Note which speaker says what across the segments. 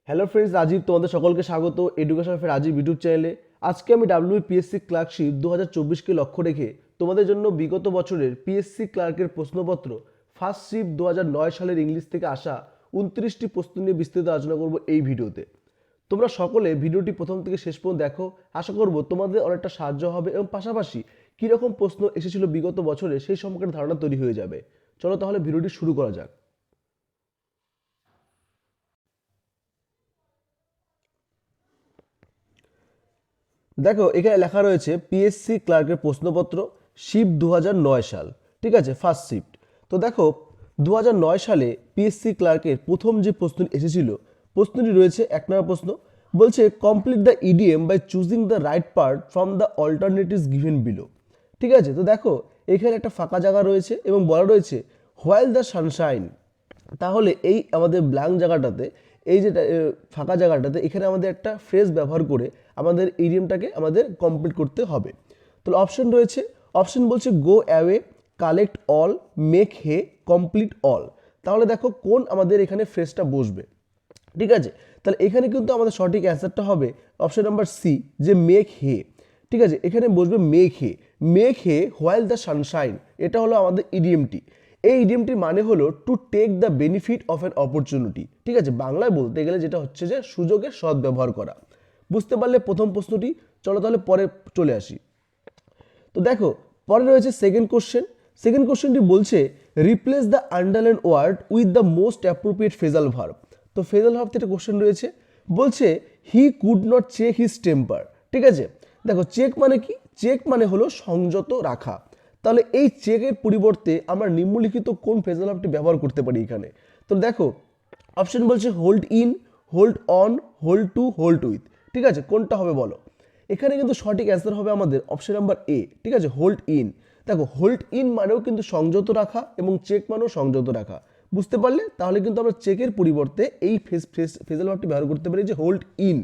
Speaker 1: Hello friends, Rajib তোমাদের সকলকে স্বাগত এডুকেশন ফর রাজীব ইউটিউব চ্যানেলে। আজকে আমি ডাব্লিউপিএসসি ক্লার্কশিপ 2024কে লক্ষ্য রেখে তোমাদের জন্য বিগত বছরের পিএসসি ক্লার্কের প্রশ্নপত্র ফার্স্ট শিফট 2009 সালের ইংলিশ থেকে আসা 29টি প্রশ্ন নিয়ে বিস্তারিত আলোচনা করব এই ভিডিওতে। তোমরা সকলে ভিডিওটি প্রথম থেকে শেষ পর্যন্ত দেখো, আশা করব তোমাদের অনেকটা সাহায্য হবে এবং পাশাপাশি কীরকম প্রশ্ন এসেছিল বিগত বছরে সেই সম্পর্কে ধারণা তৈরি হয়ে যাবে। চলো তাহলে ভিডিওটি শুরু করা যাক। দেখো এখানে লেখা রয়েছে পিএসসি ক্লার্কের প্রশ্নপত্র শিফট 2009 সাল, ঠিক আছে, ফার্স্ট শিফট। তো দেখো 2009 সালে পিএসসি ক্লার্কের প্রথম যে প্রশ্ন এসেছিল, প্রশ্নটি রয়েছে 1 নম্বর প্রশ্ন, বলছে complete the idiom by choosing the right part from the alternatives given below. ঠিক আছে, তো দেখো এখানে একটা ফাঁকা জায়গা রয়েছে এবং বলা রয়েছে হোয়াইল দ্য সানশাইন। তাহলে এই আমাদের ব্ল্যাঙ্ক জায়গাটাতে, এই যে ফাঁকা জায়গাটাতে এখানে আমাদের একটা ফ্রেজ ব্যবহার করে আমাদের ইডিয়মটাকে আমাদের কমপ্লিট করতে হবে। তাহলে অপশন রয়েছে, অপশন বলছে go away, collect all, make hay, complete all. তাহলে দেখো কোন আমাদের এখানে ফ্রেজটা বসবে। ঠিক আছে, তাহলে এখানে কিন্তু আমাদের সঠিক অ্যান্সারটা হবে অপশন নাম্বার সি, যে মেক হে। ঠিক আছে, এখানে বসবে make hay. Make hay while the sunshine, এটা হলো আমাদের ইডিএমটি। এই ইডিএমটির মানে হলো to take the benefit of an opportunity. ঠিক আছে, বাংলায় বলতে গেলে যেটা হচ্ছে যে সুযোগের সদ্ব্যবহার করা। বুঝতে পারলে প্রথম প্রশ্নটি। চলো তাহলে পরে চলে আসি। তো দেখো পরে রয়েছে সেকেন্ড কোশ্চেন। সেকেন্ড কোশ্চেনটি বলছে replace the underline word with the most appropriate phrasal verb. তো ফ্রেজাল ভার্ব থেকে কোশ্চেন রয়েছে, বলছে he could not check his temper. ঠিক আছে, দেখো চেক মানে কি? চেক মানে হলো সংযত রাখা। তাহলে এই চেকের পরিবর্তে আমরা নিম্নলিখিত কোন ফ্রেজাল ভার্বটি ব্যবহার করতে পারি এখানে? তো দেখো অপশন বলছে hold in, hold on, hold two, hold with. ঠিক আছে, কোনটা হবে বলো? এখানে কিন্তু সঠিক অ্যান্সার হবে আমাদের অপশন নাম্বার এ। ঠিক আছে, হোল্ড ইন। দেখো হোল্ড ইন মানেও কিন্তু সংযত রাখা এবং চেক মানেও সংযত রাখা। বুঝতে পারলে? তাহলে কিন্তু আমরা চেকের পরিবর্তে এই ফ্রেজাল ভার্বটি ব্যবহার করতে পারি, যে হোল্ড ইন।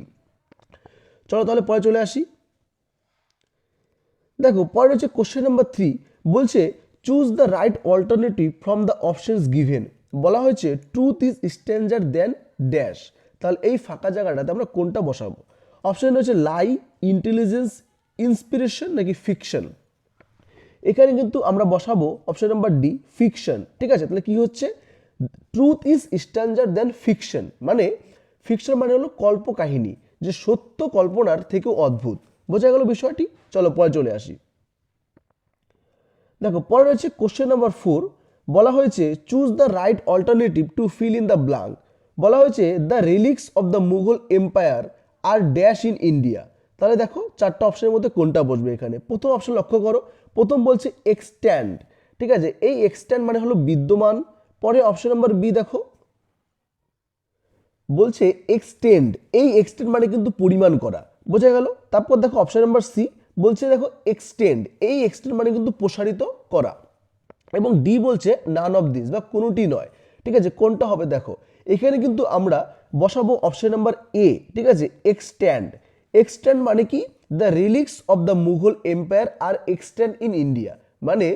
Speaker 1: চলো তাহলে পরে চলে আসি। দেখো পরে হচ্ছে কোশ্চেন নাম্বার 3, বলছে choose the right alternative from the options given. বলা হয়েছে truth is stranger then dash. তাহলে এই ফাঁকা জায়গাটাতে আমরা কোনটা বসাবো? অপশন রয়েছে লাই, ইন্টেলিজেন্স, ইন্সপিরেশন নাকি ফিকশন। এখানে কিন্তু আমরা বসাবো অপশন নাম্বার ডি, ফিকশন। ঠিক আছে, তাহলে কি হচ্ছে? Truth is stranger then fiction, মানে ফিকশন মানে হলো কল্প কাহিনী, যে সত্য কল্পনার থেকেও অদ্ভুত। বোঝা গেল বিষয়টি? চলো পরে চলে আসি। দেখো পরে রয়েছে কোশ্চেন নাম্বার 4, বলা হয়েছে choose the right alternative to fill in the blank. বলা হয়েছে the relics of the Mughal empire are dash in India. তাহলে দেখো চারটা অপশনের মধ্যে কোনটা বসবে এখানে? প্রথম অপশন লক্ষ্য করো, প্রথম বলছে এক্সট্যান্ড। ঠিক আছে, এই এক্সট্যান্ড মানে হলো বিদ্যমান। পরে অপশন নাম্বার বি দেখো বলছে এক্সটেন্ড, এই এক্সটেন্ড মানে কিন্তু পরিমাণ করা। বোঝা গেল? তারপর দেখো অপশন নাম্বার সি বলছে দেখো এক্সটেন্ড, এই এক্সটেন্ড মানে কিন্তু প্রসারিত করা। এবং ডি বলছে নান অফ দিস, বা কোনোটি নয়। ঠিক আছে, কোনটা হবে দেখো? এখানে কিন্তু আমরা বসাবো অপশন নাম্বার এ। ঠিক আছে, এক্সট্যান্ড। এক্সট্যান্ড মানে কি? The relics of the Mughal empire are extant in India, মানে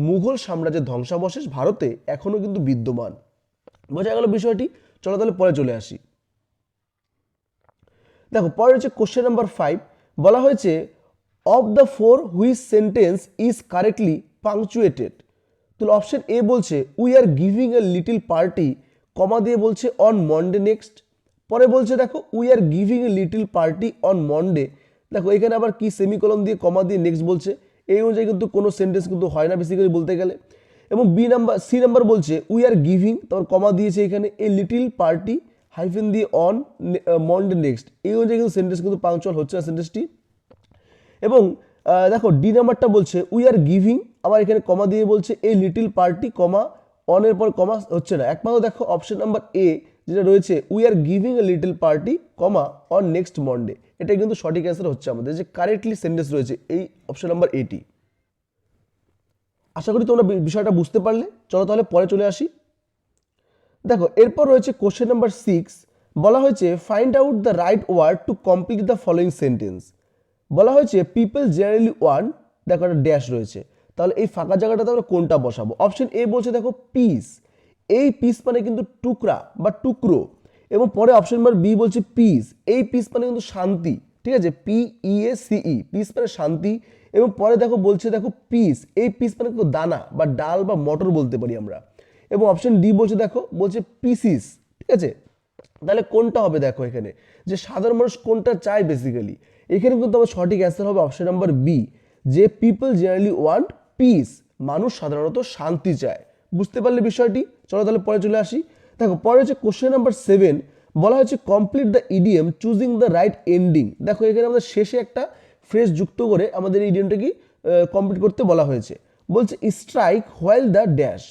Speaker 1: মুঘল সাম্রাজ্যের ধ্বংসাবশেষ ভারতে এখনো কিন্তু বিদ্যমান। বোঝা গেল বিষয়টি? চলো তাহলে পরে চলে আসি। দেখো পরে হচ্ছে কোশ্চেন নাম্বার 5, বলা হয়েছে of the four which sentence is correctly punctuated. তো অপশন এ বলছে we are giving a little party, comma দিয়ে বলছে অন মন্ডে নেক্সট। পরে বলছে দেখো we are giving a little party on Monday. দেখো এখানে আবার কি সেমিকোলন দিয়ে কমা দিয়ে নেক্সট বলছে, এই অনুযায়ী কিন্তু কোনো সেন্টেন্স কিন্তু হয় না বেসিক্যালি বলতে গেলে। এবং সি নাম্বার বলছে উই আর গিভিং, তারপর কমা দিয়েছে এখানে এ লিটিল পার্টি হাইফেন দিয়ে অন মন্ডে নেক্সট, এই অনুযায়ী কিন্তু সেন্টেন্স কিন্তু পাংচুয়াল হচ্ছে না সেন্টেন্সটি। এবং দেখো ডি নাম্বারটা বলছে উই আর গিভিং, আবার এখানে কমা দিয়ে বলছে এ লিটিল পার্টি, কমা অনের পর কমা হচ্ছে না। একমাত্র দেখো অপশন নাম্বার এ যেটা রয়েছে we are giving a little party, comma on next Monday, এটা কিন্তু সঠিক অ্যান্সার হচ্ছে আমাদের, যে কারেক্টলি সেন্টেন্স রয়েছে এই অপশন নাম্বার এটি। আশা করি তোমরা বিষয়টা বুঝতে পারলে। চলো তাহলে পরে চলে আসি। দেখো এরপর রয়েছে কোশ্চেন নাম্বার 6, বলা হয়েছে find out the right word to complete the following sentence. বলা হয়েছে পিপল জেনারেলি ওয়ান্ট, দেখো একটা ড্যাশ রয়েছে, তাহলে এই ফাঁকা জায়গাটাতে আমরা কোনটা বসাবো? অপশন এ বলছে দেখো পিস, এই পিস মানে কিন্তু টুকরা বা টুকরো। এবং পরে অপশন নাম্বার বি বলছে পিস, এই পিস মানে কিন্তু শান্তি, ঠিক আছে, PEACE, পিস মানে শান্তি। এবং পরে দেখো বলছে দেখো পিস, এই পিস মানে কিন্তু দানা বা ডাল বা মটর বলতে পারি আমরা। এবং অপশন ডি বলছে দেখো বলছে পিসিস, ঠিক আছে। তাহলে কোনটা হবে দেখো এখানে, যে সাধারণ মানুষ কোনটা চায় বেসিক্যালি, এখানে কিন্তু আমার সঠিক অ্যান্সার হবে অপশন নাম্বার বি, যে পিপল জেনারেলি ওয়ান্ট পিস, মানুষ সাধারণত শান্তি চায়। বুঝতে পারলে বিষয়টি? চলো তাহলে পরে চলে আসি। দেখো পরে হচ্ছে কোশ্চেন নাম্বার 7, বলা হচ্ছে complete the EDM choosing the right ending. দেখো এখানে আমাদের শেষে একটা ফ্রেজ যুক্ত করে আমাদের ইডিএমটা কি কমপ্লিট করতে বলা হয়েছে। বলছে স্ট্রাইক হোয়াইল দ্য ড্যাশ,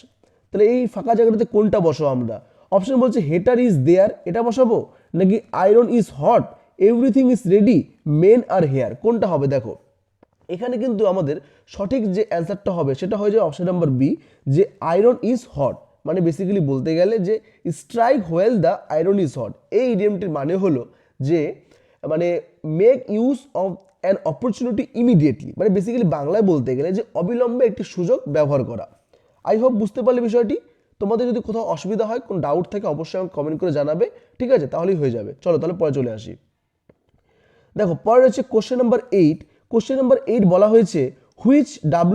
Speaker 1: তাহলে এই ফাঁকা জায়গাটাতে কোনটা বসাবো আমরা? অপশন বলছে হেটার ইজ দেয়ার, এটা বসাবো, নাকি iron is hot, everything is ready, men are here, কোনটা হবে? দেখো এখানে কিন্তু আমাদের সঠিক যে অ্যান্সারটা হবে সেটা হয়ে যায় অপশন নাম্বার বি, যে আয়রন ইজ হট। মানে বেসিক্যালি বলতে গেলে যে strike while the iron is hot, এই ইডিয়মটির মানে হলো যে মানে make use of an opportunity immediately, মানে বেসিক্যালি বাংলায় বলতে গেলে যে অবিলম্বে একটি সুযোগ ব্যবহার করা। আই হোপ বুঝতে পারলে বিষয়টি। তোমাদের যদি কোথাও অসুবিধা হয়, কোনো ডাউট থাকে, অবশ্যই আমাকে কমেন্ট করে জানাবে, ঠিক আছে, তাহলেই হয়ে যাবে। চলো তাহলে পরে চলে আসি। দেখো পরে রয়েছে কোশ্চেন নাম্বার 8। কোশ্চেন নাম্বার 8 বলা হয়েছে which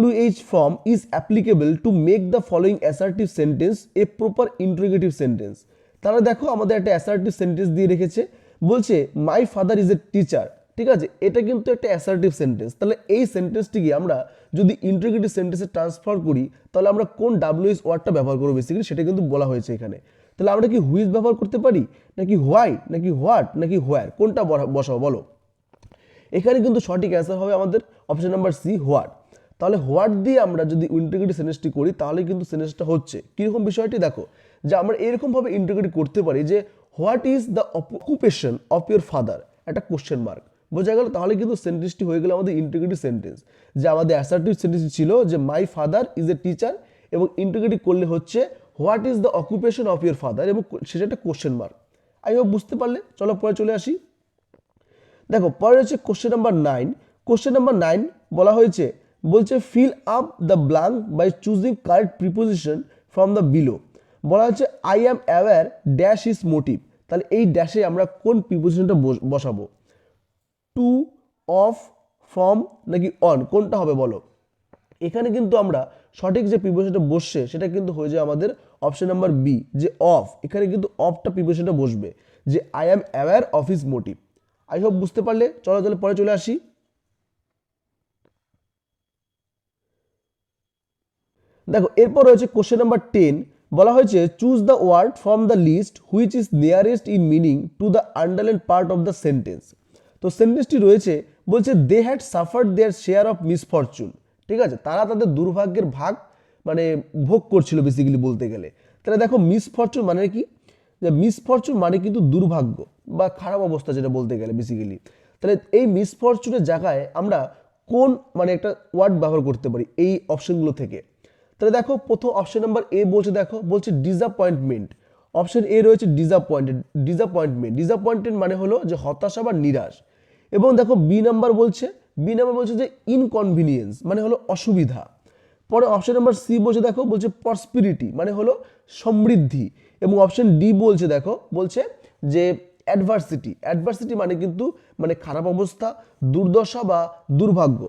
Speaker 1: WH form is applicable to make the following assertive sentence a proper interrogative sentence. তাহলে দেখো আমাদের একটা অ্যাসার্টিভ সেন্টেন্স দিয়ে রেখেছে, বলছে my father is a teacher, ঠিক আছে, এটা কিন্তু একটা অ্যাসার্টিভ সেন্টেন্স। তাহলে এই সেন্টেন্সটিকে আমরা যদি ইন্টারোগেটিভ সেন্টেন্সে ট্রান্সফার করি, তাহলে আমরা কোন WH ওয়ার্ডটা ব্যবহার করবো বেসিক্যালি সেটা কিন্তু বলা হয়েছে এখানে। তাহলে আমরা কি হুইচ ব্যবহার করতে পারি, নাকি হোয়াই, নাকি হোয়াট, নাকি হোয়ার, কোনটা বসাবো বলো? এখানে কিন্তু সঠিক অ্যান্সার হবে আমাদের অপশন নাম্বার সি, হোয়াট। তাহলে হোয়াট দিয়ে আমরা যদি ইন্টিগ্রেটিভ সেন্টেন্সটি করি তাহলে কিন্তু সেন্টেন্সটা হচ্ছে কীরকম বিষয়টি দেখো, যে আমরা এরকমভাবে ইন্টিগ্রেট করতে পারি যে what is the occupation of your father, একটা কোশ্চেন মার্ক, বোঝা গেল? তাহলে কিন্তু সেন্টেন্সটি হয়ে গেল আমাদের ইন্টিগ্রেটিভ সেন্টেন্স। যে আমাদের অ্যাসার্টিভ সেন্টেন্স ছিল যে my father is a teacher, এবং ইন্টিগ্রেটিভ করলে হচ্ছে what is the occupation of your father, এবং সেটা একটা কোশ্চেন মার্ক। আই হোপ বুঝতে পারলে। চলো পরে চলে আসি। দেখো পরে হচ্ছে কোশ্চেন নাম্বার 9। কোশ্চেন নাম্বার 9 বলা হয়েছে, বলছে fill up the blank by choosing correct preposition from the below. বলা হচ্ছে I am aware dash is motive. তাহলে এই ড্যাশে আমরা কোন প্রিপোজিশনটা বসাবো? টু, অফ, ফ্রম, নাকি অন, কোনটা হবে বলো? এখানে কিন্তু আমরা সঠিক যে প্রিপোজিশনটা বসছে সেটা কিন্তু হয়ে যায় আমাদের অপশন নাম্বার বি, যে অফ। এখানে কিন্তু অফটা প্রিপোজিশনটা বসবে, যে I am aware of his motive. I hope বুঝতে পারলে। চলো তাহলে পরে চলে আসি। দেখো এরপর রয়েছে কোশ্চেন নাম্বার 10। বলা হয়েছে choose the word from the list which is nearest in meaning to the underline part of the sentence. তো সেন্টেন্সটি রয়েছে, বলছে they had suffered their share of misfortune, ঠিক আছে, তারা তাদের দুর্ভাগ্যের ভাগ মানে ভোগ করছিল বেসিক্যালি বলতে গেলে। তাহলে দেখো মিসফরচুন মানে কি, যে মিসফরচুন মানে কিন্তু দুর্ভাগ্য বা খারাপ অবস্থা যেটা বলতে গেলে বেসিক্যালি। তাহলে এই মিসফরচুনের জায়গায় আমরা কোন মানে একটা ওয়ার্ড ব্যবহার করতে পারি এই অপশনগুলো থেকে? তাহলে দেখো প্রথম অপশন নাম্বার এ বলছে, দেখো বলছে ডিসঅ্যাপয়েন্টমেন্ট। অপশন এ রয়েছে ডিসঅ্যাপয়েন্টেড মানে হলো যে হতাশা বা নিরাশ। এবং দেখো বি নাম্বার বলছে যে ইনকনভিনিয়েন্স মানে হলো অসুবিধা। পরে অপশন নাম্বার সি বলছে, দেখো বলছে প্রসপিরিটি মানে হলো সমৃদ্ধি। এবং অপশন ডি বলছে, দেখো বলছে যে অ্যাডভার্সিটি মানে কিন্তু মানে খারাপ অবস্থা, দুর্দশা বা দুর্ভাগ্য,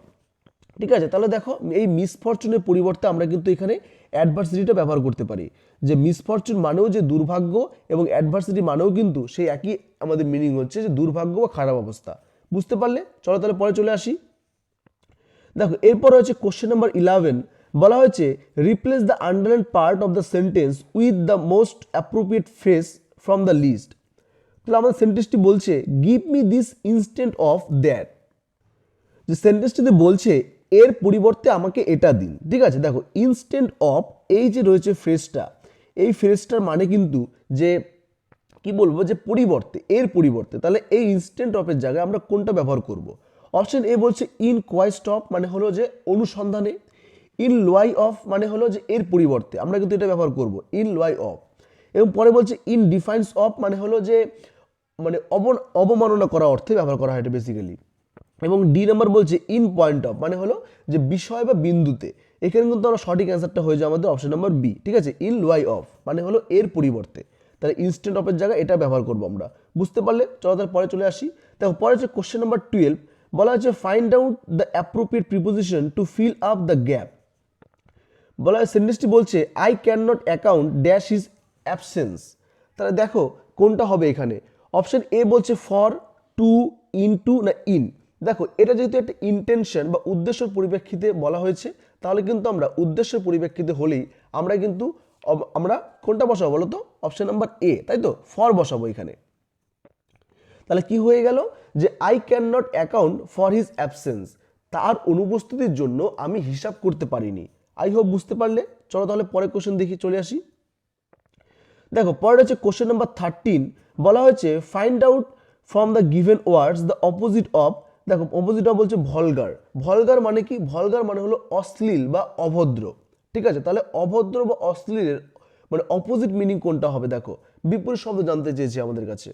Speaker 1: ঠিক আছে। তাহলে দেখো এই মিসফরচুনের পরিবর্তে আমরা কিন্তু এখানে অ্যাডভার্সিটিটা ব্যবহার করতে পারি, যে মিসফরচুন মানেও যে দুর্ভাগ্য এবং অ্যাডভার্সিটি মানেও কিন্তু সেই একই আমাদের মিনিং হচ্ছে যে দুর্ভাগ্য বা খারাপ অবস্থা। বুঝতে পারলে? চলো তাহলে পরে চলে আসি। দেখো এরপর হচ্ছে কোশ্চেন নাম্বার 11। বলা হয়েছে replace the underline part of the sentence with the most appropriate phrase from the list. তাহলে আমাদের সেন্টেন্সটি বলছে give me this instead of that, যে সেন্টেন্সটিতে বলছে এর পরিবর্তে আমাকে এটা দিন, ঠিক আছে। দেখো ইনস্টেন্ট অফ, এই যে রয়েছে ফ্রেজটা, এই ফ্রেজটার মানে কিন্তু যে কি বলবো, যে পরিবর্তে, এর পরিবর্তে। তাহলে এই ইনস্টেন্ট অফের জায়গায় আমরা কোনটা ব্যবহার করব? অপশন এ বলছে ইন কোয়েস্ট অফ মানে হলো যে অনুসন্ধানে, ইন লোয়াই অফ মানে হলো যে এর পরিবর্তে আমরা কিন্তু এটা ব্যবহার করব ইন লোয়াই অফ। এবং পরে বলছে ইন ডিফাইন্স অফ মানে হলো যে মানে অবমাননা করা অর্থে ব্যবহার করা হয় এটা বেসিক্যালি। এবং ডি নাম্বার বলছে ইন পয়েন্ট অফ মানে হলো যে বিষয় বা বিন্দুতে। এখানে কিন্তু আমরা সঠিক অ্যান্সারটা হয়ে যায় আমাদের অপশন নাম্বার বি, ঠিক আছে, ইন লোয়াই অফ মানে হলো এর পরিবর্তে। তাহলে ইনস্ট্যান্ট অফের জায়গায় এটা ব্যবহার করবো আমরা। বুঝতে পারলে? চলো তার পরে চলে আসি। দেখো পরে হচ্ছে কোশ্চেন নাম্বার 12, বলা হচ্ছে find out the appropriate preposition two feel up the gap. বলা হয় সেন্টেন্সটি বলছে I can not account dash is absence. তাহলে দেখো কোনটা হবে এখানে। অপশন এ বলছে ফর, টু, ইনটু না ইন। দেখো এটা যেহেতু একটা ইন্টেনশন বা উদ্দেশ্যের পরিপ্রেক্ষিতে বলা হয়েছে, তাহলে কিন্তু আমরা উদ্দেশ্যের পরিপ্রেক্ষিতে হলেই আমরা কিন্তু আমরা কোনটা বসাবো বলো তো? অপশন নাম্বার এ, তাই তো, ফর বসাবো এখানে। তাহলে কি হয়ে গেল যে I can not account for his absence, তার অনুপস্থিতির জন্য আমি হিসাব করতে পারিনি। আই হোপ বুঝতে পারলে। চলো তাহলে পরের কোশ্চেন দেখি, চলে আসি। দেখো পরের হচ্ছে কোশ্চেন নাম্বার 13, বলা হয়েছে find out from the given words the opposite of. দেখো অপোজিট অফ বলছে ভলগার। ভলগার মানে কি? ভলগার মানে হলো অশ্লীল বা অভদ্র। ঠিক আছে, তাহলে অভদ্র বা অশ্লীলের মানে অপোজিট মিনিং কোনটা হবে? দেখো বিপরীত শব্দ জানতে চেয়েছে আমাদের কাছে।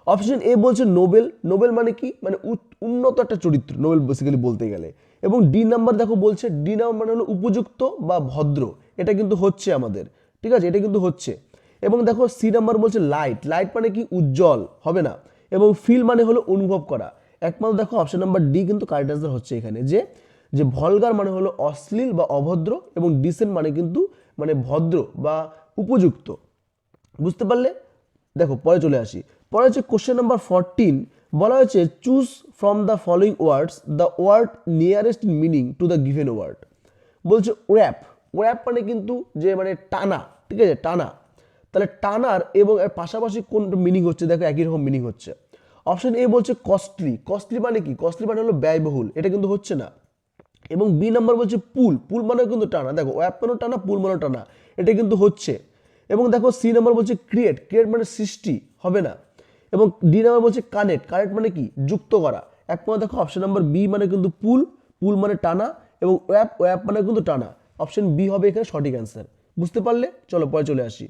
Speaker 1: অপশন এ বলছে নোবেল। নোবেল মানে কি? মানে উন্নত একটা চরিত্র, নোবেল বেসিক্যালি বলতে গেলে। এবং ডি নাম্বার দেখো বলছে, ডি নাম্বার মানে হলো উপযুক্ত বা ভদ্র। এটা কিন্তু হচ্ছে আমাদের, ঠিক আছে, এটা কিন্তু হচ্ছে। এবং দেখো সি নাম্বার বলছে লাইট। লাইট মানে কি? উজ্জ্বল, হবে না। এবং ফিল মানে হলো অনুভব করা। একমাত্র দেখো অপশন নাম্বার ডি কিন্তু কারেক্ট আনসার হচ্ছে এখানে, যে যে ভলগার মানে হলো অশ্লীল বা অভদ্র, এবং ডিসেন্ট মানে কিন্তু মানে ভদ্র বা উপযুক্ত। বুঝতে পারলে? দেখো পরে চলে আসি। পরে হচ্ছে কোশ্চেন নাম্বার 14, বলা হয়েছে choose from the following words the word nearest meaning to the given word. বলছে ওর্যাপ। ওর্যাপ মানে কিন্তু যে মানে টানা, ঠিক আছে, টানা। তাহলে টানার এবং এর পাশাপাশি কোন মিনিং হচ্ছে? দেখো একই রকম মিনিং হচ্ছে। অপশন এ বলছে কস্টলি। কস্টলি মানে কি? কস্টলি মানে হলো ব্যয়বহুল। এটা কিন্তু হচ্ছে না। এবং বি নাম্বার বলছে পুল। পুল মানে কিন্তু টানা। দেখো ওয়াপ মানেও টানা, পুল মানেও টানা। এটা কিন্তু হচ্ছে। এবং দেখো সি নাম্বার বলছে ক্রিয়েট। ক্রিয়েট মানে সৃষ্টি, হবে না। এবং ডি নাম্বার বলছে কানেক্ট। কানেক্ট মানে কি? যুক্ত করা। একমাত্র দেখো অপশন নাম্বার বি মানে কিন্তু পুল, পুল মানে টানা, এবং ওয়াপ, ওয়াপ মানে কিন্তু টানা। অপশন বি হবে এখানে সঠিক অ্যান্সার। বুঝতে পারলে? চলো পরে চলে আসি।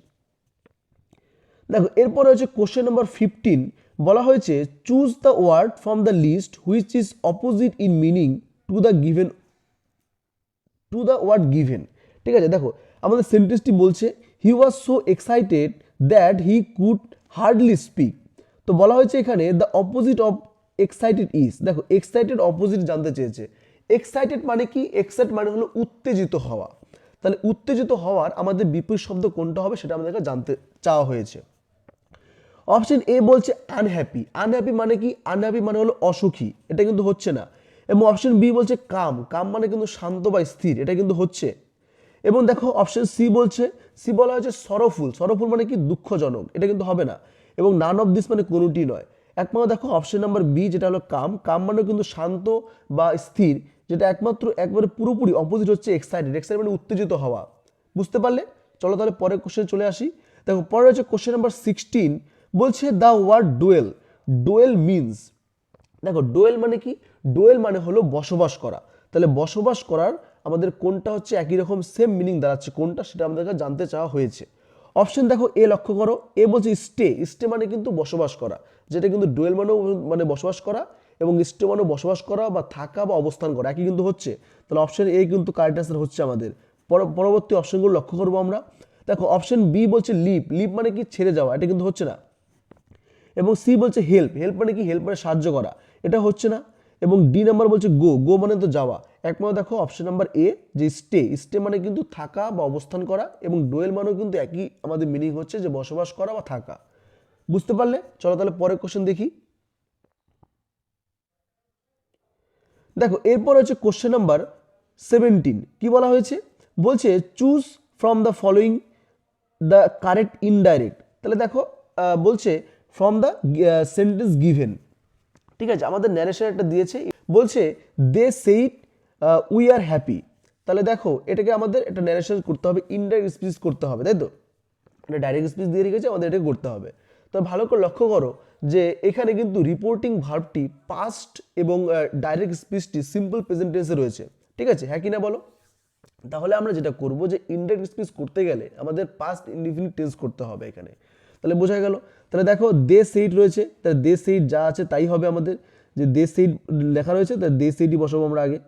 Speaker 1: দেখো এরপরে হচ্ছে কোশ্চেন নাম্বার 15, বলা হয়েছে choose the word from the list which is opposite in meaning to the given to the word given. ঠিক আছে, দেখো আমাদের সেন্টেন্সটি বলছে he was so excited that he could hardly speak. তো বলা হয়েছে এখানে the opposite of excited is. দেখো এক্সাইটেড অপোজিট জানতে চেয়েছে। এক্সাইটেড মানে কি? এক্সাইট মানে হলো উত্তেজিত হওয়া। তাহলে উত্তেজিত হওয়ার আমাদের বিপরীত শব্দ কোনটা হবে সেটা আমাদেরকে জানতে চাওয়া হয়েছে। অপশন এ বলছে আনহ্যাপি। আনহ্যাপি মানে কি? আনহ্যাপি মানে হলো অসুখী। এটা কিন্তু হচ্ছে না। এবং অপশন বি বলছে কাম। কাম মানে কিন্তু শান্ত বা স্থির। এটা কিন্তু হচ্ছে। এবং দেখো অপশন সি বলছে, সি বলা হয়েছে সরফুল। সরফুল মানে কি? দুঃখজনক। এটা কিন্তু হবে না। এবং নান অফ দিস মানে কোনোটি নয়। একমাত্র দেখো অপশন নাম্বার বি যেটা হলো কাম। কাম মানে কিন্তু শান্ত বা স্থির, যেটা একমাত্র একবারে পুরোপুরি অপোজিট হচ্ছে এক্সাইটেড। এক্সাইটেড মানে উত্তেজিত হওয়া। বুঝতে পারলে? চলো তাহলে পরের কোশ্চেন চলে আসি। দেখো পরে হচ্ছে কোশ্চেন নাম্বার 16, বলছে the word dwell. Dwell means, দেখো ডোয়েল মানে কি? ডোয়েল মানে হলো বসবাস করা। তাহলে বসবাস করার আমাদের কোনটা হচ্ছে একই রকম সেম মিনিং দাঁড়াচ্ছে কোনটা, সেটা আমাদেরকে জানতে চাওয়া হয়েছে। অপশন দেখো এ লক্ষ্য করো। এ বলছে স্টে। স্টে মানে কিন্তু বসবাস করা, যেটা কিন্তু ডোয়েল মানেও মানে বসবাস করা, এবং স্টে মানেও বসবাস করা বা থাকা বা অবস্থান করা, একই কিন্তু হচ্ছে। তাহলে অপশন এ কিন্তু কারেক্ট অ্যান্সার হচ্ছে আমাদের। পরবর্তী অপশনগুলো লক্ষ্য করবো আমরা। দেখো অপশন বি বলছে লিভ। লিভ মানে কি? ছেড়ে যাওয়া। এটা কিন্তু হচ্ছে না। এবং সি বলছে হেল্প। হেল্প মানে কি? হেল্প মানে সাহায্য করা। এটা হচ্ছে না। এবং ডি নাম্বার বলছে গো। গো মানে তো যাওয়া। একমাত্র দেখো অপশন নাম্বার এ যে স্টে। স্টে মানে কিন্তু থাকা বা অবস্থান করা, এবং ডোয়েল মানেও কিন্তু একই আমাদের মিনিং হচ্ছে যে বসবাস করা বা থাকা। বুঝতে পারলে? চলো তাহলে পরের কোশ্চেন দেখি। দেখো এরপর হচ্ছে কোশ্চেন নাম্বার 17, কি বলা হয়েছে? বলছে choose from the following the correct indirect. তাহলে দেখো বলছে ফ্রম দ্য সেন্টেন্স গিভেন। ঠিক আছে, আমাদের ন্যারেশন একটা দিয়েছে, বলছে they said we are happy. তাহলে দেখো এটাকে আমাদের একটা ন্যারেশন করতে হবে, ইনডাইরেক্ট স্পিচ করতে হবে, তাই তো? এটা ডাইরেক্ট স্পিচ দিয়ে রেখেছে, আমাদের এটাকে করতে হবে। তো ভালো করে লক্ষ্য করো যে এখানে কিন্তু রিপোর্টিং ভার্বটি পাস্ট এবং ডাইরেক্ট স্পিচটি সিম্পল প্রেজেন্ট টেন্সে রয়েছে। ঠিক আছে, হ্যাঁ কি না বলো? তাহলে আমরা যেটা করব যে ইনডাইরেক্ট স্পিচ করতে গেলে আমাদের পাস্ট ইনডিফিনিট টেন্স করতে হবে এখানে। তাহলে বোঝা গেল? তাহলে দেখো দে সেইড রয়েছে, তাহলে দে সেইড যা আছে তাই হবে আমাদের। যে দে সেইড লেখা রয়েছে, তাহলে দে সেইডই বসাবো আমরা আগে।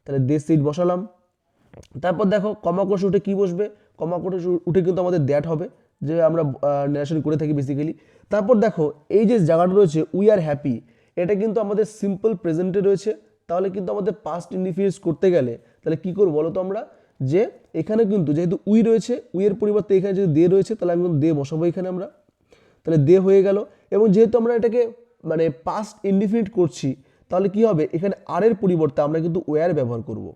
Speaker 1: তাহলে দে সেইড বসালাম। তারপর দেখো কমা কোষ উঠে কি বসবে? কমা কোষ উঠে কিন্তু আমাদের দ্যাট হবে। যে আমরা ন্যারেশন করে থাকি বেসিক্যালি। তারপর দেখো এই যে জায়গাটা রয়েছে উই আর হ্যাপি, এটা কিন্তু আমাদের সিম্পল প্রেজেন্টে রয়েছে। তাহলে কিন্তু আমাদের পাস্ট ইনডিফিনিটস করতে গেলে তাহলে কি করবো বলো তো আমরা, যে এখানে কিন্তু যেহেতু উই রয়েছে, উই এর পরিবর্তে এখানে যদি দে রয়েছে তাহলে আমি কিন্তু দে বসাবো এখানে আমরা, তাহলে দে হয়ে গেল। এবং যেহেতু আমরা এটাকে মানে পাস্ট ইনডিফিনিট করছি তাহলে কি হবে, এখানে আর এর পরিবর্তে আমরা কিন্তু ওয়্যার ব্যবহার করব,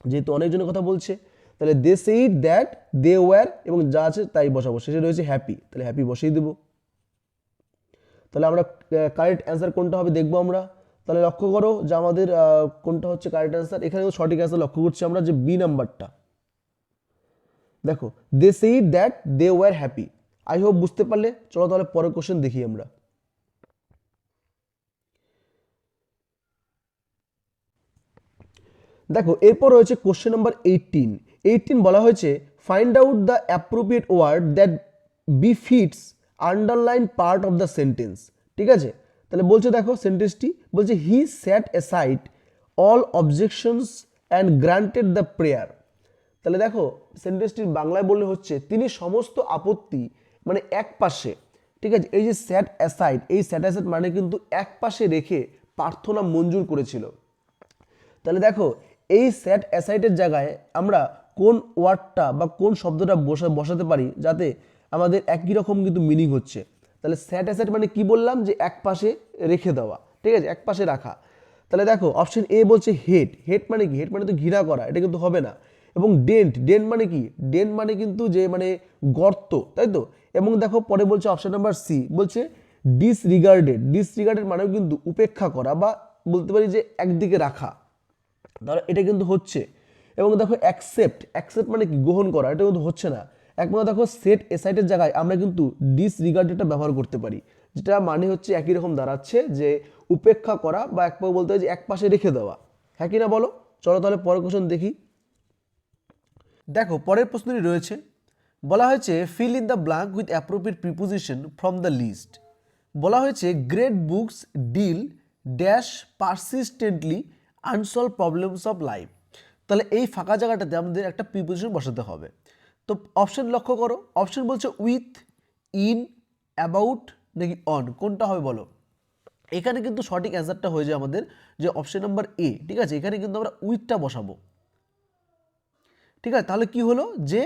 Speaker 1: যেহেতু অনেকজনের কথা বলছে। তাহলে they said that they were, এবং যা আছে তাই বসাবো, শেষে রয়েছে হ্যাপি, তাহলে হ্যাপি বসিয়ে দেবো। তাহলে আমরা কারেক্ট অ্যান্সার কোনটা হবে দেখবো আমরা। তাহলে লক্ষ্য করো যে আমাদের কোনটা হচ্ছে কারেক্ট অ্যান্সার, এখানে সঠিক অ্যান্সার লক্ষ্য করছি আমরা যে বি নাম্বারটা। দেখো they said that they were happy. I hope বুঝতে পারলে। চলো তাহলে পরের কোশ্চেন দেখি আমরা। দেখো এরপর রয়েছে কোশ্চেন নাম্বার 18 বলা হয়েছে find out the appropriate word that befits underline part of the sentence. ঠিক আছে, তাহলে বলছে দেখো সেন্টেন্সটি বলছে he set aside all objections and granted the prayer. তাহলে দেখো সেন্টেন্সটির বাংলায় বললে হচ্ছে তিনি সমস্ত আপত্তি মানে এক পাশে, ঠিক আছে, এই যে সেট অ্যাসাইড, এই সেট অ্যাসাইড মানে কিন্তু এক পাশে রেখে প্রার্থনা মঞ্জুর করেছিল। তাহলে দেখো এই সেট অ্যাসাইডের জায়গায় আমরা কোন ওয়ার্ডটা বা কোন শব্দটা বসাতে পারি যাতে আমাদের একই রকম কিন্তু মিনিং হচ্ছে। তাহলে সেট অ্যাসাইড মানে কি বললাম, যে এক পাশে রেখে দেওয়া, ঠিক আছে, এক পাশে রাখা। তাহলে দেখো অপশন এ বলছে হেড, হেড মানে কি, হেড মানে তো ঘৃণা করা, এটা কিন্তু হবে না। এবং ডেন্ট, ডেন্ট মানে কি, ডেন্ট মানে কিন্তু যে মানে গর্ত, তাই তো। এবং দেখো পরে বলছে অপশন নাম্বার সি বলছে ডিসরিগার্ডেড, ডিসরিগার্ডেড মানেও কিন্তু উপেক্ষা করা বা বলতে পারি যে একদিকে রাখা, ধরো এটা কিন্তু হচ্ছে। এবং দেখো অ্যাকসেপ্ট, অ্যাকসেপ্ট মানে কি গ্রহণ করা, এটা কিন্তু হচ্ছে না। একমাত্র দেখো সেট এসাইডের জায়গায় আমরা কিন্তু ডিসরিগার্ডেডটা ব্যবহার করতে পারি, যেটা মানে হচ্ছে একই রকম দাঁড়াচ্ছে যে উপেক্ষা করা বা এক বলতে হয় যে এক পাশে রেখে দেওয়া। হ্যাঁ কি না বলো। চলো তাহলে পরের কোশ্চেন দেখি। দেখো পরের প্রশ্নটি রয়েছে, বলা হয়েছে fill in the blank with appropriate preposition from the list. বলা হয়েছে great books deal dash persistently unsolved problems of life. তাহলে এই ফাঁকা জায়গাটাতে আমাদের একটা প্রিপোজিশন বসাতে হবে। তো অপশন লক্ষ্য করো, অপশন বলছে উইথ, ইন, অ্যাবাউট নাকি অন, কোনটা হবে বলো। এখানে কিন্তু সঠিক অ্যান্সারটা হয়ে যায় আমাদের যে অপশন নাম্বার এ, ঠিক আছে, এখানে কিন্তু আমরা উইথটা বসাবো। ঠিক আছে, তাহলে কি হলো যে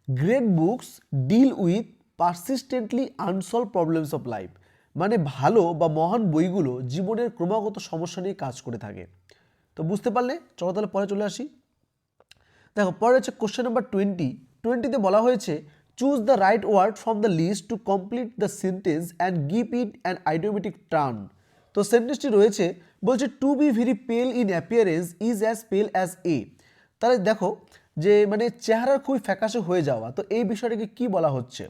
Speaker 1: great books deal with persistently unsolved problems of life, মানে ভালো বা মহান বইগুলো জীবনের ক্রমাগত সমস্যা নিয়ে কাজ করে থাকে। তো বুঝতে পারলে। চলো তাহলে পরে চলে আসি। দেখো পরে হচ্ছে কোশ্চেন নাম্বার 20তে বলা হয়েছে choose the right word from the list to complete the sentence and give it an idiomatic turn. তো সেন্টেন্সটি রয়েছে বলছে to be very pale in appearance is as pale as a. তাহলে দেখো যে মানে চেহারার খুবই ফ্যাকাশে হয়ে যাওয়া, তো এই বিষয়টাকে কি বলা হচ্ছে,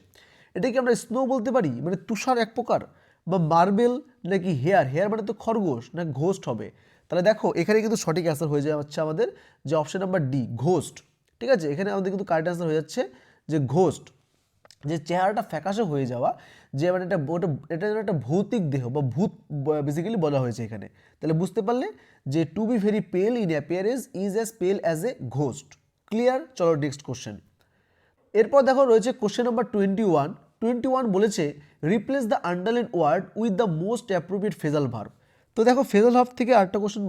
Speaker 1: এটাকে আমরা স্নো বলতে পারি মানে তুষার এক প্রকার, বা মার্বেল নাকি হেয়ার, হেয়ার মানে তো খরগোশ না ঘোস্ট হবে। তাহলে দেখো এখানে কিন্তু সঠিক অ্যান্সার হয়ে যাচ্ছে আমাদের যে অপশন নাম্বার ডি ঘোস্ট। ঠিক আছে, এখানে আমাদের কিন্তু কারেক্ট অ্যান্সার হয়ে যাচ্ছে যে ঘোস্ট, যে চেহারাটা ফ্যাকাশে হয়ে যাওয়া, যে মানে এটা যেন একটা ভৌতিক দেহ বা ভূত বেসিক্যালি বলা হয়েছে এখানে। তাহলে বুঝতে পারলে যে to be very pale in appearance is as pale as a ghost. Clear. চলো নেক্সট কোশ্চেন। এরপর দেখো রয়েছে কোশ্চেন নাম্বার 21 বলেছে replace the underline word with the most appropriate phrasal verb. তো দেখো ফ্রেজাল ভার্ব থেকে আরেকটা কোশ্চেন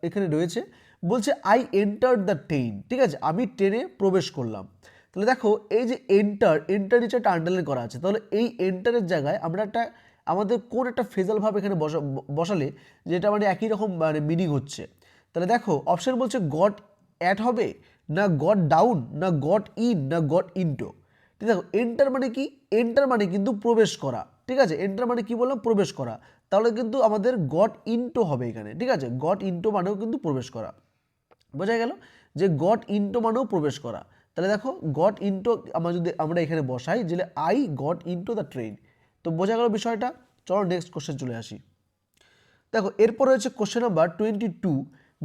Speaker 1: এখানে রয়েছে, বলছে আই এন্টার্ড দ্য ট্রেন। ঠিক আছে, আমি ট্রেনে প্রবেশ করলাম। তাহলে দেখো এই যে এন্টার নিচে একটা আন্ডারলাইন করা আছে, তাহলে এই এন্টারের জায়গায় আমরা একটা আমাদের কোন একটা ফ্রেজাল ভার্ব এখানে বসালে যেটা মানে একই রকম মানে মিনিং হচ্ছে। তাহলে দেখো অপশন বলছে গট অ্যাট হবে, না গট ডাউন, না গট ইন, না গট ইনটো। ঠিক আছে, এন্টার মানে কি, এন্টার মানে কিন্তু প্রবেশ করা। ঠিক আছে, এন্টার মানে কি বললাম, প্রবেশ করা। তাহলে কিন্তু আমাদের গট ইনটো হবে এখানে। ঠিক আছে, গট ইনটো মানেও কিন্তু প্রবেশ করা। বোঝা গেল যে গট ইনটো মানেও প্রবেশ করা। তাহলে দেখো গট ইনটো আমরা এখানে বসাই যে আই গট ইনটো দ্য ট্রেন। তো বোঝা গেল বিষয়টা। চলো নেক্সট কোশ্চেন চলে আসি। দেখো এরপর রয়েছে কোশ্চেন নাম্বার 22,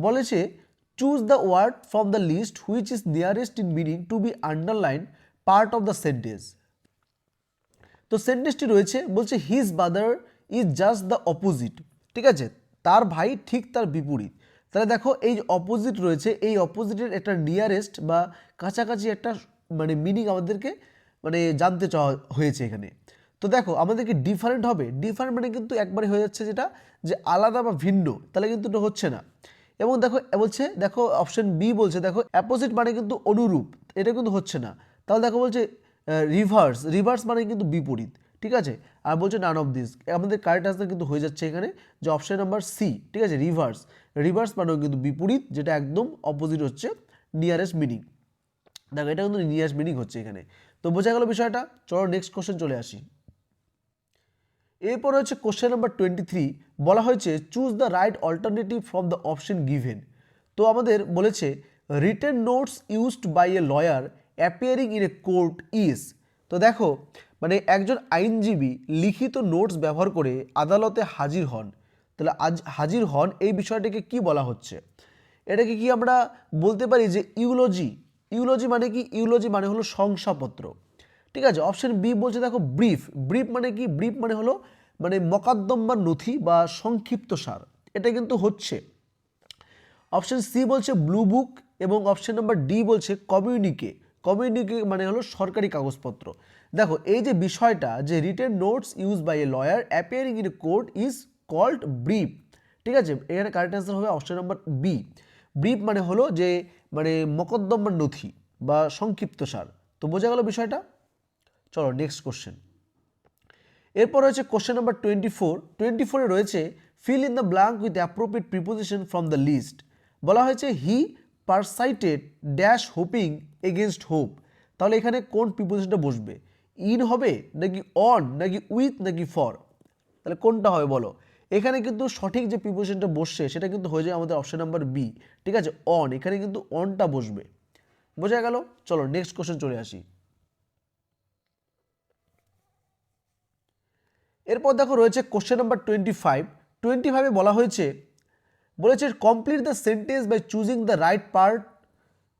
Speaker 1: বলেছে choose the word from the list which is nearest in meaning to be underline part of the sentence. তো সেন্টেন্সটি রয়েছে বলছে his brother is just the opposite. ঠিক আছে, তার ভাই ঠিক তার বিপরীত। তাহলে দেখো এই যে অপোজিট রয়েছে, এই অপোজিটের একটা নিয়ারেস্ট বা কাছাকাছি একটা মানে মিনিং আমাদেরকে মানে জানতে চাওয়া হয়েছে এখানে। তো দেখো আমাদেরকে ডিফারেন্ট হবে, ডিফারেন্ট মানে কিন্তু একবারে হয়ে যাচ্ছে যেটা যে আলাদা বা ভিন্ন, তাহলে কিন্তু এটা হচ্ছে না। এবং দেখো বলছে, দেখো অপশন বি বলছে দেখো অ্যাপোজিট মানে কিন্তু অনুরূপ, এটা কিন্তু হচ্ছে না। তাহলে দেখো বলছে রিভার্স, রিভার্স মানে কিন্তু বিপরীত, ঠিক আছে। আর বলছে নান অফ দিস, আমাদের কারেক্ট আনসার কিন্তু হয়ে যাচ্ছে এখানে যে অপশন নাম্বার সি, ঠিক আছে, রিভার্স। রিভার্স মানেও কিন্তু বিপরীত, যেটা একদম অপোজিট হচ্ছে নিয়ারেস্ট মিনিং। দেখো এটা কিন্তু নিয়ারেস্ট মিনিং হচ্ছে এখানে। তো বোঝা গেল বিষয়টা। চলো নেক্সট কোশ্চেন চলে আসি। এরপর হচ্ছে কোশ্চেন নাম্বার 23, বলা হয়েছে choose the right alternative from the option given. তো আমাদের বলেছে written notes used by a lawyer appearing in a court is. তো দেখো মানে একজন আইনজীবী লিখিত নোটস ব্যবহার করে আদালতে হাজির হন, তাহলে হাজির হন এই বিষয়টাকে কি বলা হচ্ছে? এটাকে কি আমরা বলতে পারি যে ইউলজি। ইউলজি মানে কি? ইউলজি মানে হলো শংসাপত্র, ঠিক আছে। অপশন বি বলছে দেখো ব্রিফ। ব্রিফ মানে কি? ব্রিফ মানে হলো মানে মকদ্দমার নথি বা সংক্ষিপ্ত সার, এটা কিন্তু হচ্ছে। অপশন সি বলছে ব্লু বুক এবং অপশন নাম্বার ডি বলছে কমিউনিকে। কমিউনিকে মানে হলো সরকারি কাগজপত্র। দেখো এই যে বিষয়টা যে written notes use by a lawyer appearing in a court is called brief, ঠিক আছে। এখানে কারেক্ট অ্যান্সার হবে অপশন নাম্বার বি। ব্রিফ মানে হলো যে মানে মকদ্দমার নথি বা সংক্ষিপ্ত সার। তো বোঝা গেল বিষয়টা। চলো নেক্সট কোশ্চেন। এরপর রয়েছে কোশ্চেন নাম্বার 24। 24-এ রয়েছে fill in the blank with appropriate preposition from the list. বলা হয়েছে he persisted dash hoping against hope. তাহলে এখানে কোন প্রিপোজিশনটা বসবে? ইন হবে নাকি অন নাকি উইথ নাকি ফর? তাহলে কোনটা হবে বলো? এখানে কিন্তু সঠিক যে প্রিপোজিশনটা বসছে সেটা কিন্তু হয়ে যায় আমাদের অপশন নাম্বার বি, ঠিক আছে, অন। এখানে কিন্তু অনটা বসবে। বোঝা গেল। চলো নেক্সট কোশ্চেন চলে আসি। এরপর দেখো রয়েছে কোশ্চেন নাম্বার 25। 25-এ বলা হয়েছে বলেছে complete the sentence by choosing the right part,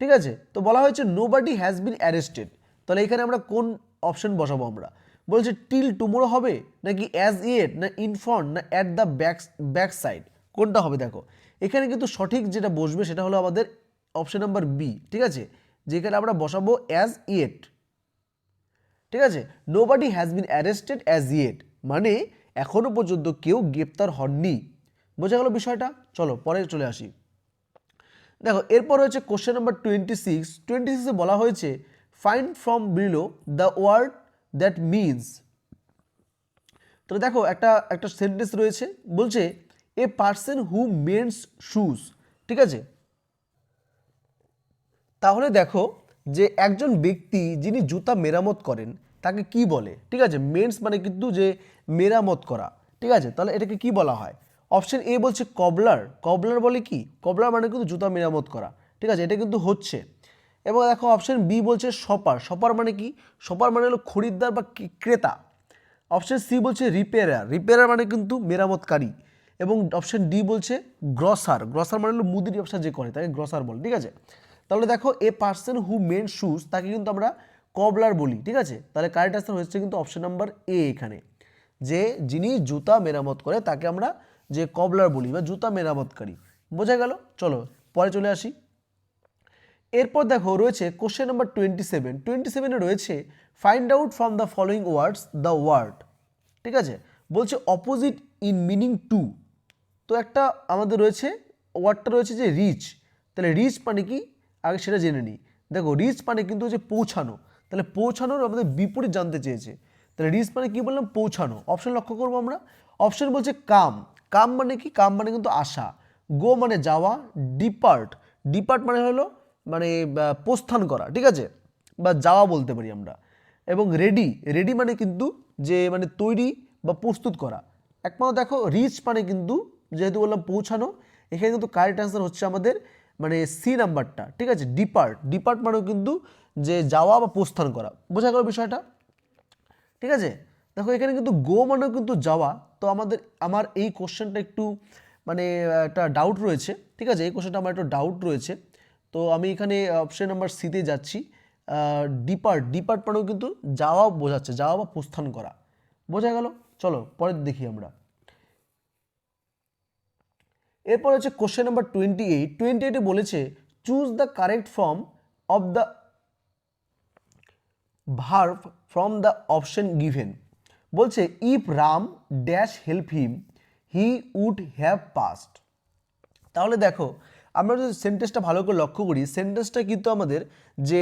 Speaker 1: ঠিক আছে। তো বলা হয়েছে নোবডি হ্যাজ বিন অ্যারেস্টেড। তাহলে এখানে আমরা কোন অপশন বসাবো? আমরা বলছে টিল টুমোরো হবে নাকি অ্যাজ ইয়েট না ইন ফ্রন্ট না অ্যাট দ্য ব্যাক সাইড, কোনটা হবে? দেখো এখানে কিন্তু সঠিক যেটা বসবে সেটা হলো আমাদের অপশন নাম্বার বি, ঠিক আছে, যেখানে আমরা বসাবো অ্যাজ ইয়েট, ঠিক আছে। Nobody has been arrested as yet মানে এখনো পর্যন্ত কেউ গ্রেপ্তার হননি। বোঝা গেল বিষয়টা। চলো পরে চলে আসি। দেখো এরপর হচ্ছে কোশ্চেন নাম্বার 26। 26-এ বলা হয়েছে find from below the word that means. তো দেখো একটা একটা সেন্টেন্স রয়েছে, বলছে a person who mends shoes, ঠিক আছে। তাহলে দেখো যে একজন ব্যক্তি যিনি জুতা মেরামত করেন তাকে কি বলে? ঠিক আছে, মেন্স মানে কিন্তু যে মেরামত করা, ঠিক আছে। তাহলে এটাকে কি বলা হয়? অপশন এ বলছে কবলার। কবলার বলে কি? কবলার মানে কিন্তু জুতা মেরামত করা, ঠিক আছে, এটা কিন্তু হচ্ছে। এবং দেখো অপশন বি বলছে শপার। শপার মানে কি? শপার মানে হলো খরিদ্দার বা ক্রেতা। অপশন সি বলছে রিপেয়ারার। রিপেয়ারার মানে কিন্তু মেরামতকারী। এবং অপশন ডি বলছে গ্রসার। গ্রসার মানে হলো মুদির ব্যবসা যে করে তাকে গ্রসার বলে, ঠিক আছে। তাহলে দেখো a person who mend shoes তাকে কিন্তু আমরা কবলার বলি, ঠিক আছে। তাহলে কারেক্ট আনসার হচ্ছে কিন্তু অপশন নাম্বার এ এখানে, যে যিনি জুতা মেরামত করে তাকে আমরা যে কবলার বলি বা জুতা মেরামতকারী। বোঝা গেল। চলো পরে চলে আসি। এরপর দেখো রয়েছে কোশ্চেন নাম্বার 27। 27-এ রয়েছে find out from the following words the word, ঠিক আছে। বলছে অপোজিট ইন মিনিং টু। তো একটা আমাদের রয়েছে ওয়ার্ডটা রয়েছে যে রিচ। তাহলে রিচ মানে কি আগে সেটা জেনে নিই। দেখো রিচ মানে কিন্তু হচ্ছে পৌঁছানো। তাহলে পৌঁছানোর আমাদের বিপরীত জানতে চেয়েছে। তাহলে রিচ মানে কি বললাম? পৌঁছানো। অপশন লক্ষ্য করবো আমরা। অপশন বলছে কাম। কাম মানে কি? কাম মানে কিন্তু আসা। গো মানে যাওয়া। ডিপার্ট। ডিপার্ট মানে হলো মানে প্রস্থান করা, ঠিক আছে, বা যাওয়া বলতে পারি আমরা। এবং রেডি। রেডি মানে কিন্তু যে মানে তৈরি বা প্রস্তুত করা। একমাত্র দেখো রিচ মানে কিন্তু যেহেতু বললাম পৌঁছানো, এখানে কিন্তু কারেক্ট অ্যান্সার হচ্ছে আমাদের মানে সি নাম্বারটা, ঠিক আছে, ডিপার্ট। ডিপার্ট মানেও কিন্তু যে যাওয়া বা প্রস্থান করা। বোঝা গেল বিষয়টা, ঠিক আছে। দেখো এখানে কিন্তু গো মানেও কিন্তু যাওয়া। তো আমার এই কোশ্চেনটা একটু মানে একটা ডাউট রয়েছে, ঠিক আছে, এই কোশ্চেনটা আমার একটু ডাউট রয়েছে। তো আমি এখানে অপশন নাম্বার সিতে যাচ্ছি। ডিপার্ট। ডিপার্ট মানেও কিন্তু যাওয়া বোঝাচ্ছে, যাওয়া বা প্রস্থান করা। বোঝা গেল। চলো পরে দেখি আমরা। এরপর হচ্ছে কোশ্চেন নাম্বার 28। 28-এ বলেছে choose the correct form of the verb from the option given. বলছে if Ram dash help him he would have passed. তাহলে দেখো আমরা যদি সেন্টেন্সটা ভালো করে লক্ষ্য করি, সেন্টেন্সটা কিন্তু আমাদের যে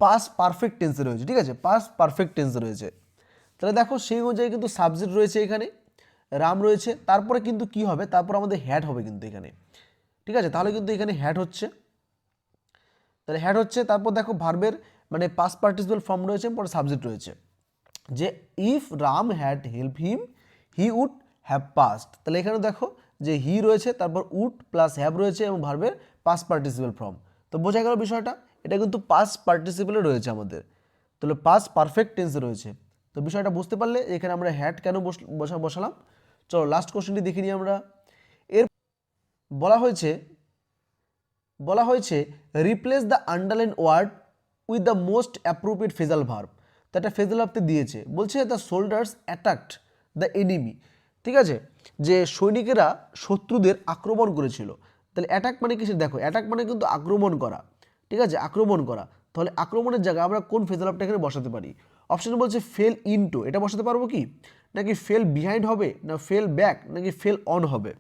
Speaker 1: পাস্ট পারফেক্ট টেন্সে রয়েছে, ঠিক আছে, পাস্ট পারফেক্ট টেন্সে রয়েছে। তাহলে দেখো সেই অনুযায়ী কিন্তু সাবজেক্ট রয়েছে এখানে, রাম রয়েছে, তারপরে কিন্তু কি হবে, তারপর আমাদের হ্যাড হবে কিন্তু এখানে, ঠিক আছে। তাহলে কিন্তু এখানে হ্যাড হচ্ছে, তাহলে হ্যাড হচ্ছে, তারপর দেখো ভার্বের মানে পাস্ট পার্টিসিপল ফর্ম রয়েছে, পরে সাবজেক্ট রয়েছে যে if Ram had help him he would have passed. তাহলে এখানে দেখো যে হি রয়েছে, তারপর উড প্লাস হ্যাভ রয়েছে এবং ভার্বের পাস্ট পার্টিসিপল ফর্ম। তো বোঝা গেল বিষয়টা, এটা কিন্তু পাস্ট পার্টিসিপলে রয়েছে আমাদের, তাহলে পাস্ট পারফেক্ট টেন্সে রয়েছে। তো বিষয়টা বুঝতে পারলে এখানে আমরা হ্যাড কেন বসালাম। চলো লাস্ট কোশ্চেনটি দেখে নিই আমরা। এর বলা হয়েছে replace the underline word with the most appropriate phrasal verb. তো একটা ফেজাল ভার্বতে দিয়েছে, বলছে the soldiers attacked the enemy, ঠিক আছে, যে সৈনিকেরা শত্রুদের আক্রমণ করেছিল। তাহলে অ্যাটাক মানে কিসের, দেখো অ্যাটাক মানে কিন্তু আক্রমণ করা, ঠিক আছে, আক্রমণ করা। তাহলে আক্রমণের জায়গায় আমরা কোন ফেজাল ভার্বটা এখানে বসাতে পারি? অপশন বলছে ফেল ইনটু, এটা বসাতে পারবো কি, নাকি ফেল বিহাইন্ড হবে, না ফেল ব্যাক, নাকি ফেল অন হবে?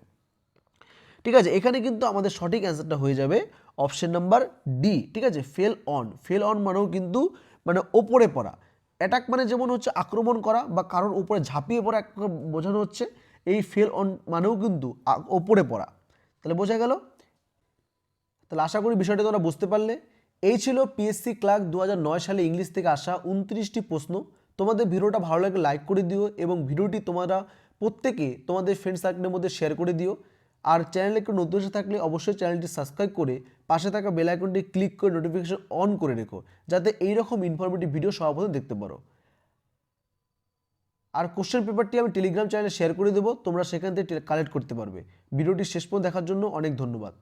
Speaker 1: ঠিক আছে, এখানে কিন্তু আমাদের সঠিক অ্যান্সারটা হয়ে যাবে অপশন নাম্বার ডি, ঠিক আছে, ফেল অন। ফেল অন মানেও কিন্তু মানে ওপরে পড়া। অ্যাটাক মানে যেমন হচ্ছে আক্রমণ করা বা কারোর উপরে ঝাঁপিয়ে পড়া বোঝানো হচ্ছে, এই ফেল অন মানেও কিন্তু ওপরে পড়া। তাহলে বোঝা গেল। তাহলে আশা করি বিষয়টা তোমরা বুঝতে পারলে। এই ছিল পিএসসি ক্লার্ক 2009 সালে ইংলিশ থেকে আসা 29টি প্রশ্ন। তোমাদের ভিডিওটা ভালো লাগলে লাইক করে দিও এবং ভিডিওটি তোমরা প্রত্যেকে তোমাদের ফ্রেন্ড সার্কেলের মধ্যে শেয়ার করে দিও। আর চ্যানেলে একটু নতুন এসে থাকলে অবশ্যই চ্যানেলটি সাবস্ক্রাইব করে পাশে থাকা বেল আইকনটি ক্লিক করে নোটিফিকেশন অন করে রেখো, যাতে এইরকম ইনফরমেটিভ ভিডিও সবার প্রথমে দেখতে পারো। আর কোশ্চেন পেপারটি আমি টেলিগ্রাম চ্যানেলে শেয়ার করে দেবো, তোমরা সেখান থেকে কালেক্ট করতে পারবে। ভিডিওটি শেষ পর্যন্ত দেখার জন্য অনেক ধন্যবাদ।